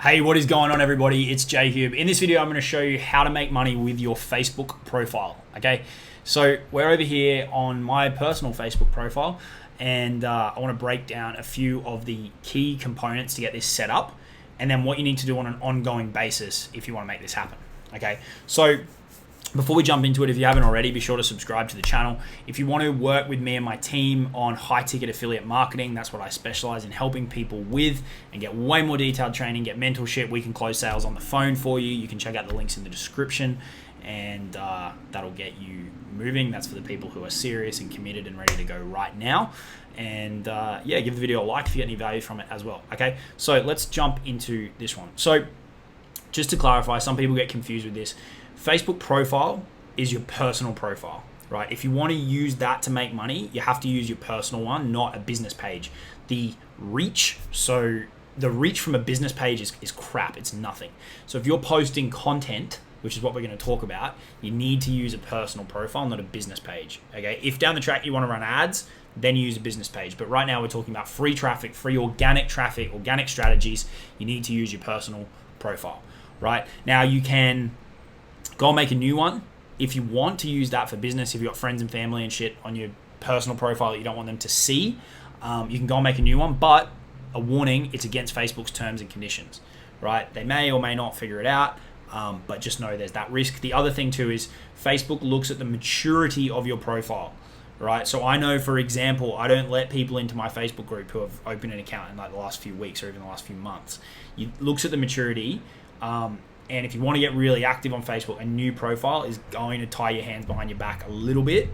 Hey, what is going on, everybody? It's Jay here. In this video, I'm going to show you how to make money with your Facebook profile. Okay, so we're over here on my personal Facebook profile, and I want to break down a few of the key components to get this set up, and then what you need to do on an ongoing basis if you want to make this happen. Okay, so before we jump into it, if you haven't already, be sure to subscribe to the channel. If you want to work with me and my team on high-ticket affiliate marketing, that's what I specialize in, helping people with, and get way more detailed training, get mentorship. We can close sales on the phone for you. You can check out the links in the description, and that'll get you moving. That's for the people who are serious and committed and ready to go right now. And yeah, give the video a like if you get any value from it as well. Okay, so let's jump into this one. So just to clarify, some people get confused with this. Facebook profile is your personal profile, right? If you want to use that to make money, you have to use your personal one, not a business page. The reach from a business page is crap. It's nothing. So if you're posting content, which is what we're going to talk about, you need to use a personal profile, not a business page. Okay. If down the track you want to run ads, then use a business page. But right now we're talking about free traffic, free organic traffic, organic strategies. You need to use your personal profile, right? Now you can go and make a new one if you want to use that for business. If you've got friends and family and shit on your personal profile that you don't want them to see, you can go and make a new one. But a warning, it's against Facebook's terms and conditions, right? They may or may not figure it out, but just know there's that risk. The other thing too is Facebook looks at the maturity of your profile, right? So I know, for example, I don't let people into my Facebook group who have opened an account in like the last few weeks or even the last few months. It looks at the maturity. And if you want to get really active on Facebook, a new profile is going to tie your hands behind your back a little bit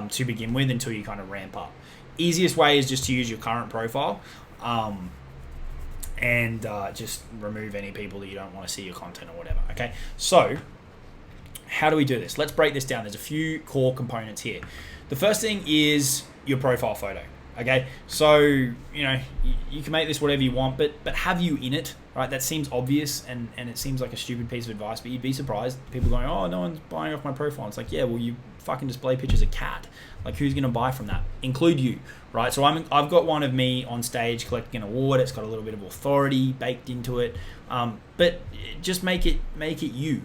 to begin with until you kind of ramp up. Easiest way is just to use your current profile and just remove any people that you don't want to see your content or whatever. Okay, so how do we do this? Let's break this down. There's a few core components here. The first thing is your profile photo. Okay, so you can make this whatever you want, but have you in it, right? That seems obvious and it seems like a stupid piece of advice, but you'd be surprised. People going, oh, no one's buying off my profile. It's like, yeah, well, you fucking display pictures of cat. Like, who's gonna buy from that? Include you, right? So I've got one of me on stage collecting an award. It's got a little bit of authority baked into it, but just make it you,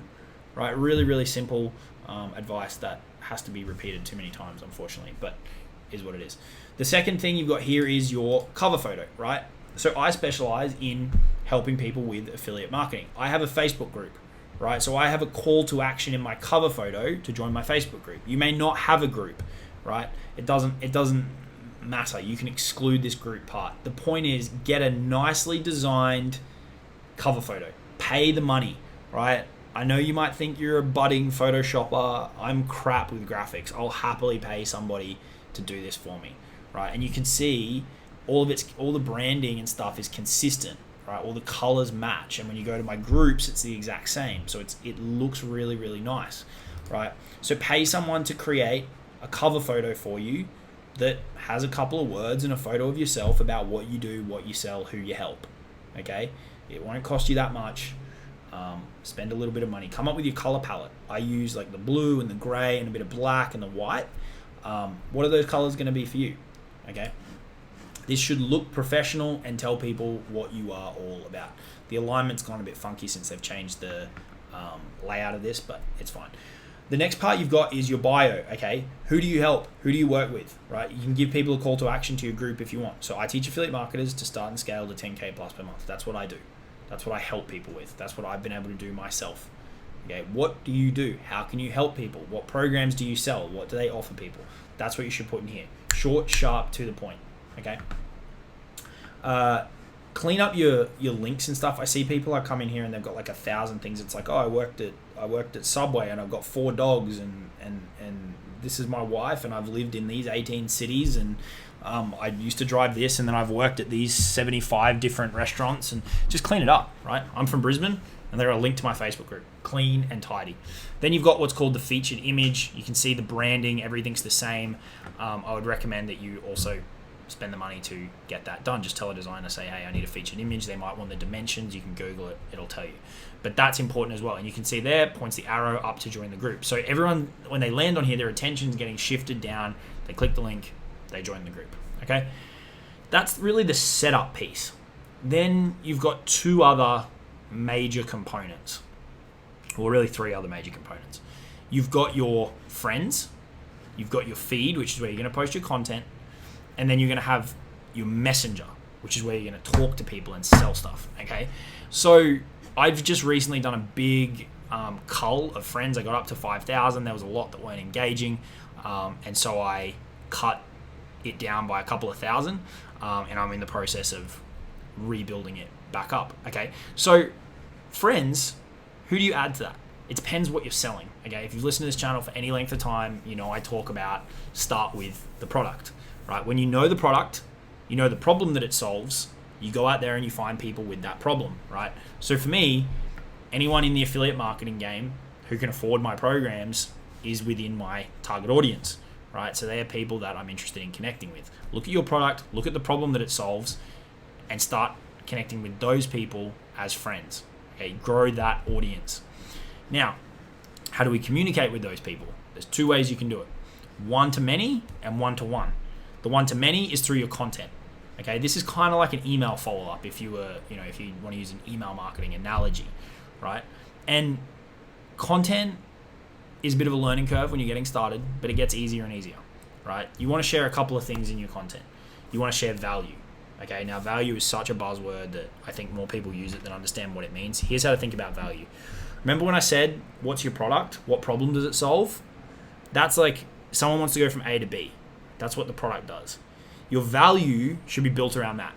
right? Really, really simple advice that has to be repeated too many times, unfortunately, but is what it is. The second thing you've got here is your cover photo, right? So I specialize in helping people with affiliate marketing. I have a Facebook group, right? So I have a call to action in my cover photo to join my Facebook group. You may not have a group, right? It doesn't matter. You can exclude this group part. The point is, get a nicely designed cover photo. Pay the money, right? I know you might think you're a budding Photoshopper. I'm crap with graphics. I'll happily pay somebody to do this for me, right? And you can see all the branding and stuff is consistent, right? All the colors match, and when you go to my groups, it's the exact same. So it looks really, really nice, right? So pay someone to create a cover photo for you that has a couple of words and a photo of yourself about what you do, what you sell, who you help. Okay, it won't cost you that much. Spend a little bit of money. Come up with your color palette. I use like the blue and the gray and a bit of black and the white. What are those colors going to be for you? Okay, this should look professional and tell people what you are all about. The alignment's gone a bit funky since they've changed the layout of this, but it's fine. The next part you've got is your bio. Okay, who do you help? Who do you work with? Right, you can give people a call to action to your group if you want. So I teach affiliate marketers to start and scale to 10K plus per month. That's what I do. That's what I help people with. That's what I've been able to do myself. Okay, what do you do? How can you help people? What programs do you sell? What do they offer people? That's what you should put in here. Short, sharp, to the point. Okay. Clean up your links and stuff. I see people come in here and they've got like 1,000 things. It's like, oh, I worked at Subway and I've got 4 dogs and this is my wife and I've lived in these 18 cities and I used to drive this and then I've worked at these 75 different restaurants, and just clean it up, right? I'm from Brisbane and they're a link to my Facebook group. Clean and tidy. Then you've got what's called the featured image. You can see the branding, everything's the same. I would recommend that you also spend the money to get that done. Just tell a designer, say, hey, I need a featured image. They might want the dimensions. You can Google it, it'll tell you. But that's important as well. And you can see there, points the arrow up to join the group. So everyone, when they land on here, their attention's getting shifted down. They click the link, they join the group, okay? That's really the setup piece. Then you've got 2 other major components, or really 3 other major components. You've got your friends, you've got your feed, which is where you're going to post your content, and then you're going to have your messenger, which is where you're going to talk to people and sell stuff. Okay, so I've just recently done a big cull of friends. I got up to 5,000. There was a lot that weren't engaging, and so I cut it down by a couple of thousand, and I'm in the process of rebuilding it back up. Okay, so friends, who do you add to that? It depends what you're selling. Okay, if you've listened to this channel for any length of time, you know I talk about start with the product, right? When you know the product, you know the problem that it solves, you go out there and you find people with that problem, right? So for me, anyone in the affiliate marketing game who can afford my programs is within my target audience, right? So they are people that I'm interested in connecting with. Look at your product, look at the problem that it solves, and start connecting with those people as friends. Okay, grow that audience. Now, how do we communicate with those people? There's 2 ways you can do it. One-to-many and one-to-one. The one-to-many is through your content. Okay, this is kind of like an email follow-up if you want to use an email marketing analogy, right? And content is a bit of a learning curve when you're getting started, but it gets easier and easier, right? You want to share a couple of things in your content. You want to share value. Okay, now value is such a buzzword that I think more people use it than understand what it means. Here's how to think about value. Remember when I said, what's your product? What problem does it solve? That's like someone wants to go from A to B. That's what the product does. Your value should be built around that.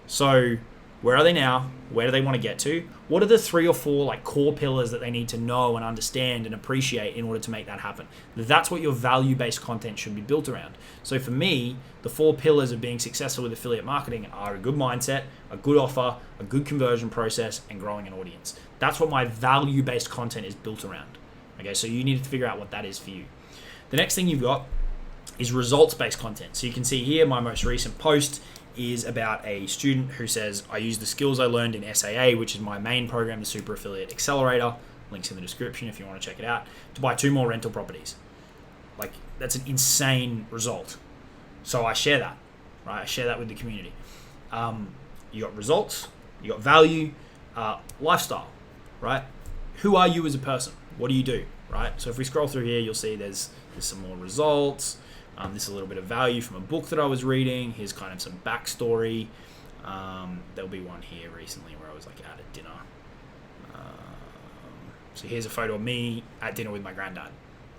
So where are they now? Where do they want to get to? What are the 3 or 4 like core pillars that they need to know and understand and appreciate in order to make that happen? That's what your value-based content should be built around. So for me, the 4 pillars of being successful with affiliate marketing are a good mindset, a good offer, a good conversion process, and growing an audience. That's what my value-based content is built around. Okay, so you need to figure out what that is for you. The next thing you've got is results-based content. So you can see here, my most recent post is about a student who says, I use the skills I learned in SAA, which is my main program, the Super Affiliate Accelerator, links in the description if you want to check it out, to buy 2 more rental properties. Like, that's an insane result. So I share that, right? I share that with the community. You got results, you got value, lifestyle, right? Who are you as a person? What do you do, right? So if we scroll through here, you'll see there's some more results. This is a little bit of value from a book that I was reading. Here's kind of some backstory. There'll be one here recently where I was like at a dinner. So here's a photo of me at dinner with my granddad,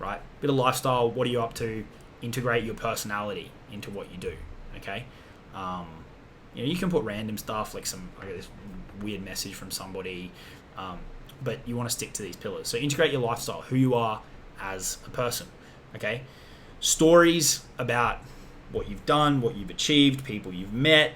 right? Bit of lifestyle. What are you up to? Integrate your personality into what you do, okay? You can put random stuff like I got this weird message from somebody, but you want to stick to these pillars. So integrate your lifestyle, who you are as a person, okay? Stories about what you've done, what you've achieved, people you've met,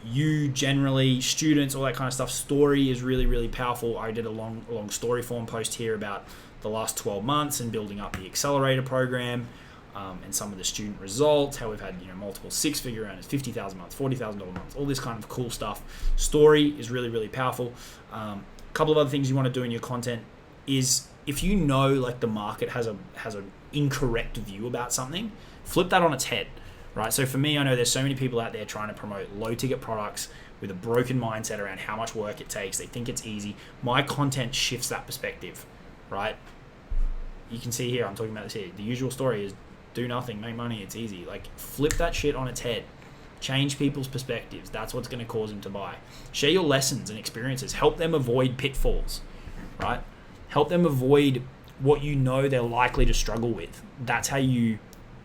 you generally, students, all that kind of stuff. Story is really, really powerful. I did a long story form post here about the last 12 months and building up the accelerator program, and some of the student results, how we've had multiple 6-figure earners, $50,000 a month, $40,000 a month, all this kind of cool stuff. Story is really, really powerful. A couple of other things you want to do in your content is, if you know like the market has an incorrect view about something, flip that on its head, right? So for me, I know there's so many people out there trying to promote low ticket products with a broken mindset around how much work it takes. They think it's easy. My content shifts that perspective, right? You can see here, I'm talking about this here. The usual story is do nothing, make money, it's easy. Like, flip that shit on its head. Change people's perspectives. That's what's going to cause them to buy. Share your lessons and experiences. Help them avoid pitfalls, right? Help them avoid what you know they're likely to struggle with. That's how you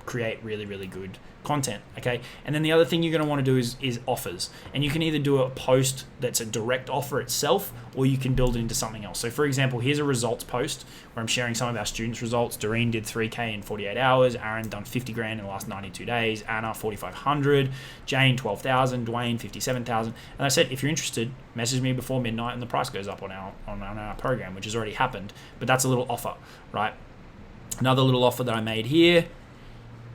create really, really good content, okay? And then the other thing you're going to want to do is offers. And you can either do a post that's a direct offer itself, or you can build it into something else. So for example, here's a results post where I'm sharing some of our students' results. Doreen did 3K in 48 hours. Aaron done 50 grand in the last 92 days. Anna, 4,500. Jane, 12,000. Dwayne, 57,000. And I said, if you're interested, message me before midnight and the price goes up on our program, which has already happened. But that's a little offer, right? Another little offer that I made here,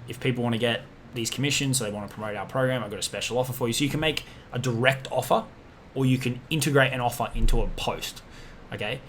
if people want to get these commissions, so they want to promote our program, I've got a special offer for you. So you can make a direct offer, or you can integrate an offer into a post, okay?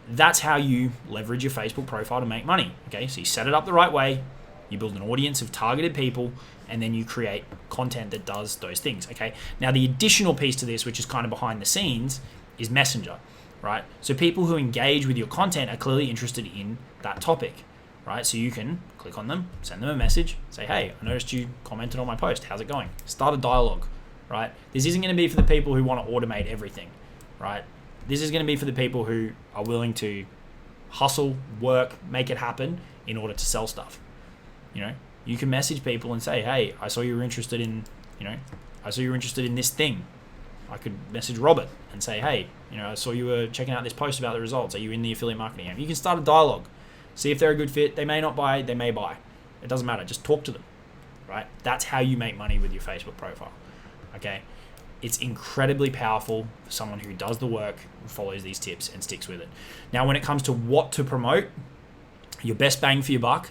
That's how you leverage your Facebook profile to make money, okay? So you set it up the right way, You build an audience of targeted people, and then you create content that does those things, okay? Now, the additional piece to this, which is kind of behind the scenes, is Messenger, right? So people who engage with your content are clearly interested in that topic, right? So you can click on them, send them a message, say, hey, I noticed you commented on my post. How's it going? Start a dialogue, right? This isn't going to be for the people who want to automate everything, right? This is going to be for the people who are willing to hustle, work, make it happen in order to sell stuff. You know, you can message people and say, hey, I saw you were interested in, I saw you were interested in this thing. I could message Robert and say, hey, I saw you were checking out this post about the results. Are you in the affiliate marketing app? You can start a dialogue. See if they're a good fit. They may not buy, they may buy. It doesn't matter. Just talk to them, right? That's how you make money with your Facebook profile, okay? It's incredibly powerful for someone who does the work, follows these tips, and sticks with it. Now, when it comes to what to promote, your best bang for your buck,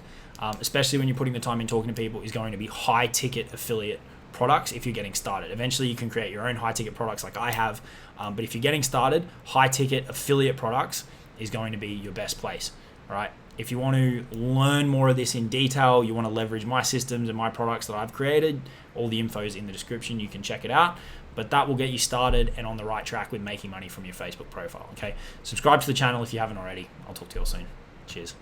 especially when you're putting the time in talking to people, is going to be high-ticket affiliate products if you're getting started. Eventually, you can create your own high-ticket products like I have, but if you're getting started, high-ticket affiliate products is going to be your best place, all right? If you want to learn more of this in detail, you want to leverage my systems and my products that I've created, all the info is in the description. You can check it out. But that will get you started and on the right track with making money from your Facebook profile, okay? Subscribe to the channel if you haven't already. I'll talk to you all soon. Cheers.